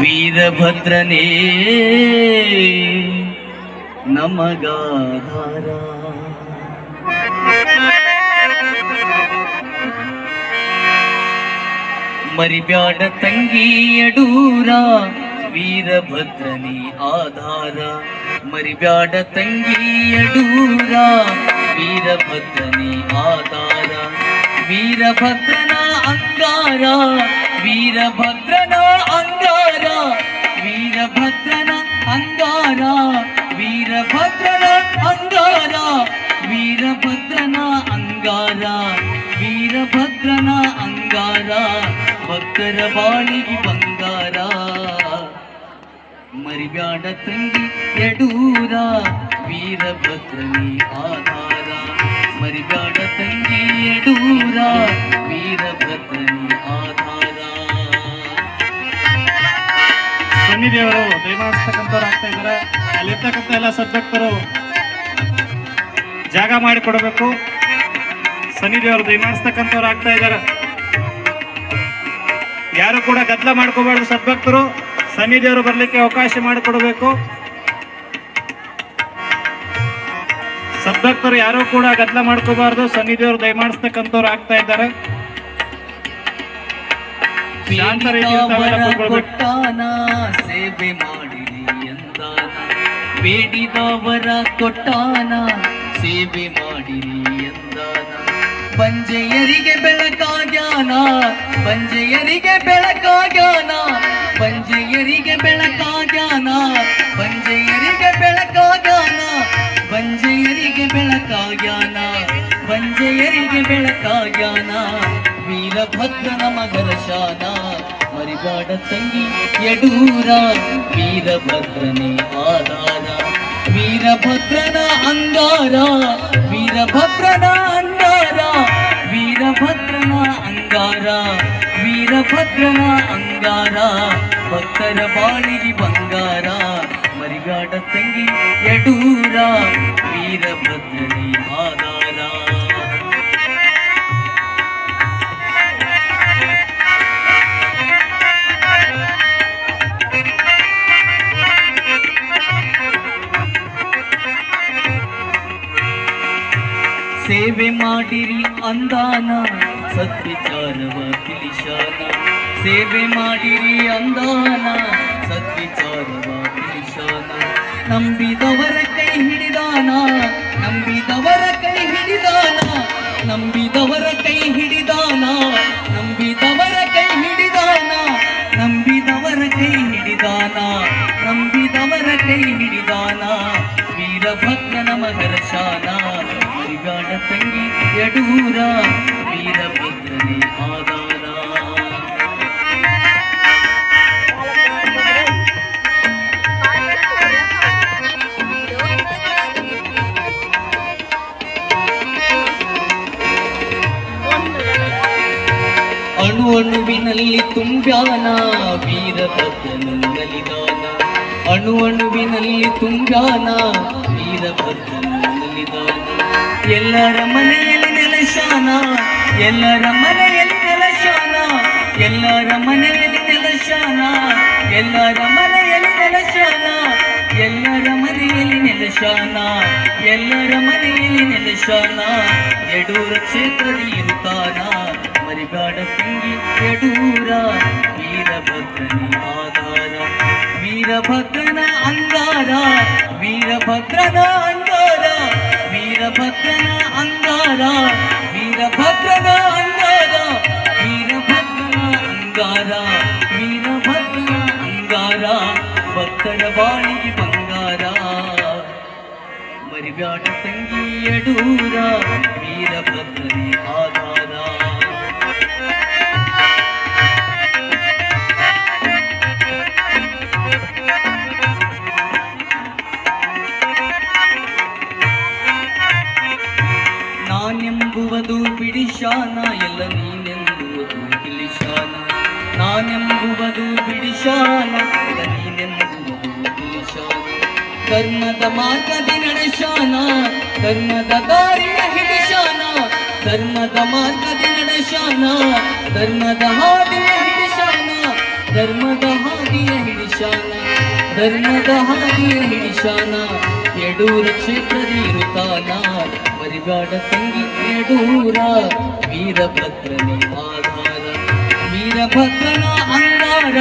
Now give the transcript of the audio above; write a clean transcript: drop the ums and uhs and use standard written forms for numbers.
ವೀರಭದ್ರನೇ ನಮಗಾಧಾರ. ಮರಿಬ್ಯಾಡ ತಂಗಿ ಯಡೂರ, ವೀರಭದ್ರನೇ ಆಧಾರ. ಮರಿಬ್ಯಾಡ ತಂಗಿ ಯಡೂರ, ವೀರಭದ್ರನೇ ಆಧಾರ. ವೀರಭದ್ರನ ಅಂಗಾರ, ವೀರಭದ್ರನ ಅಂಗಾರ, ವೀರಭದ್ರನ ಅಂಗಾರ, ವೀರಭದ್ರನ ಅಂಗಾರ, ವೀರಭದ್ರನ ಅಂಗಾರ, ವೀರಭದ್ರನ ಅಂಗಾರ. ಭಕ್ತರ ಬಾಳಿಗೆ ಬಂಗಾರ. ಮರಿಬ್ಯಾಡ ತಂಗಿ ಯಡೂರ, ವೀರಭದ್ರನೇ ಆಧಾರ. ಮರಿಬ್ಯಾಡ ತಂಗಿ ಯಡೂರ, ವೀರಭದ್ರನೇ ಆಧಾರ. ಸನ್ನಿಧಿಯವರು ದೈವಾಸ್ತಕ್ಕಂಥವ್ರು ಆಗ್ತಾ ಇದ್ದಾರೆ. ಅಲ್ಲಿರ್ತಕ್ಕಂಥ ಎಲ್ಲ ಸದ್ಭಕ್ತರು ಜಾಗ ಮಾಡಿಕೊಡಬೇಕು. ಸನ್ನಿಧಿಯವರು ದೈವಾಸ್ತಕ್ಕಂಥವ್ರು ಆಗ್ತಾ ಇದ್ದಾರೆ. ಯಾರು ಕೂಡ ಗದ್ದಲ ಮಾಡ್ಕೋಬಾರ್ದು. ಸದ್ಭಕ್ತರು ಸನ್ನಿಧಿಯವರು ಬರಲಿಕ್ಕೆ ಅವಕಾಶ ಮಾಡಿಕೊಡಬೇಕು. ಸದ್ಭಕ್ತರು ಯಾರು ಕೂಡ ಗದ್ದಲ ಮಾಡ್ಕೋಬಾರ್ದು. ಸನ್ನಿಧಿಯವರು ದಯಮಾಡಿಸ್ತಕ್ಕಂಥವ್ರು ಆಗ್ತಾ ಇದ್ದಾರೆ. ಶಾಂತ ರೀತಿಯಲ್ಲಿ ಕೊಟ್ಟಾನ ಸೇವೆ ಮಾಡಿರಿ ಎಂದಾನ. ಬೇಡಿದವರ ಕೊಟ್ಟಾನ ಸೇವೆ ಮಾಡಿರಿ ಎಂದಾನ. ಬಂಜೆಯರಿಗೆ ಬೆಳಕಾಗ್ಯಾನ, ಬಂಜೆಯರಿಗೆ ಬೆಳಕಾಗ್ಯಾನ, ಬಂಜೆಯರಿಗೆ ಬೆಳಕಾಗ್ಯಾನ, ಬಂಜೆಯರಿಗೆ ಬೆಳಕಾಗ್ಯಾನ, ಬಂಜೆಯರಿಗೆ ಬೆಳಕಾಗ್ಯಾನ, ಬಂಜೆಯರಿಗೆ ಬೆಳಕಾಗ್ಯಾನ. ವೀರಭದ್ರನ ಮಗರ ಶಾನ. ಮರಿಬ್ಯಾಡ ತಂಗಿ ಯಡೂರ, ವೀರಭದ್ರನೇ ಆಧಾರ. ವೀರಭದ್ರನ ಅಂಗಾರ, ವೀರಭದ್ರನ ಅಂಗಾರ, ವೀರಭದ್ರನ ಅಂಗಾರ, ವೀರಭದ್ರನ ಅಂಗಾರ. ಭಕ್ತರ ಬಾಳಿಗೆ ಬಂಗಾರ. ಮರಿಬ್ಯಾಡ ತಂಗಿ ಯಡೂರ, ವೀರಭದ್ರನೇ ಆಧಾರ. ಸೇವೆ ಮಾಡಿರಿ ಅಂದಾನ, ಸದ್ವಿಚಾರವ ತಿಳಿಶಾನ. ಸೇವೆ ಮಾಡಿರಿ ಅಂದಾನ, ಸದ್ವಿಚಾರವ ತಿಳಿಶಾನ. ನಂಬಿದವರ ಕೈ ಹಿಡಿದಾನ, ನಂಬಿದವರ ಕೈ ಹಿಡಿದಾನ, ನಂಬಿದವರ ಕೈ ಹಿಡಿದಾನ, ನಂಬಿದವರ ಕೈ ಹಿಡಿದಾನ, ನಂಬಿದವರ ಕೈ ಹಿಡಿದಾನ, ನಂಬಿದವರ ಕೈ ಹಿಡಿದಾನ. ವೀರಭದ್ರನ ಮಗರ ಶಾನ. ಮರಿಬ್ಯಾಡ ತಂಗಿ ಯಡೂರ, ವೀರಭದ್ರನೇ ಆಧಾರ. ಅಣು ಅಣುವಿನಲ್ಲಿ ತುಂಬ್ಯಾನ, ವೀರಭದ್ರನು ನಲಿದಾನ. ಅಣು ಅಣುವಿನಲ್ಲಿ ತುಂಬ್ಯಾನ, ವೀರಭದ್ರನು ನಲಿದಾನ. ಎಲ್ಲರ ಮನೆಯಲ್ಲಿ ನೆಲೆಶಾನ, ಎಲ್ಲರ ಮನೆಯಲ್ಲಿ ನೆಲೆಶಾನ, ಎಲ್ಲರ ಮನೆಯಲ್ಲಿ ನೆಲೆಶಾನ, ಎಲ್ಲರ ಮನೆಯಲ್ಲಿ ನೆಲೆಶಾನ, ಎಲ್ಲರ ಮನೆಯಲ್ಲಿ ನೆಲೆಶಾನ, ಎಲ್ಲರ ಮನೆಯಲ್ಲಿ ನೆಲೆಶಾನ. ಯಡೂರ ಕ್ಷೇತ್ರದಲ್ಲಿ ಇರುತ್ತಾನ. ಮರಿಬ್ಯಾಡ ತಂಗಿ ಯಡೂರ, ವೀರಭದ್ರನೇ ಆಧಾರ. ವೀರಭದ್ರನ ಅಂಗಾರ, ವೀರಭದ್ರನ ಅಂಗಾರ, ವೀರಭದ್ರನ ಅಂಗಾರ, ವೀರಭದ್ರನ ಅಂಗಾರ, ವೀರಭದ್ರನ ಅಂಗಾರ, ವೀರಭದ್ರನ ಅಂಗಾರ. ಭಕ್ತರ ಬಾಳಿಗೆ ಬಂಗಾರ. ಮರಿಬ್ಯಾಡ ತಂಗಿ ಯಡೂರ, ವೀರಭದ್ರನೇ ಆಧಾರ. ನಾನೆಂಬುವುದು ಬಿಡಿಶಾನ, ಎಲ್ಲ ನೀನೆಂಬುವುದು ತಿಳಿಶಾನ. ನಾನೆಂಬುವುದು ಬಿಡಿಶಾನ, ಎಲ್ಲ ನೀನೆಂಬುವುದು ತಿಳಿಶಾನ. ಧರ್ಮದ ಮಾರ್ಗದಿ ನಡೆಶಾನ, ಧರ್ಮದ ದಾರಿಯ ಹಿಡಿಶಾನ. ಧರ್ಮದ ಮಾರ್ಗದಿ ನಡೆಶಾನ, ಧರ್ಮದ ಹಾದಿಯ ಹಿಡಿಶಾನ. ಧರ್ಮದ ಹಾದಿಯ ಹಿಡಿಶಾನ ಧರ್ಮದ ಹಾದಿಯ ಹಿಡಿಶಾನ ಯಡೂರ ಕ್ಷೇತ್ರದಿ ಇರುತ್ತಾನ ಮರಿಗಾಡ ತಂಗಿ ಯಡೂರ ವೀರಭದ್ರನ ಆಧಾರ ವೀರಭದ್ರನ ಅಂಗಾರ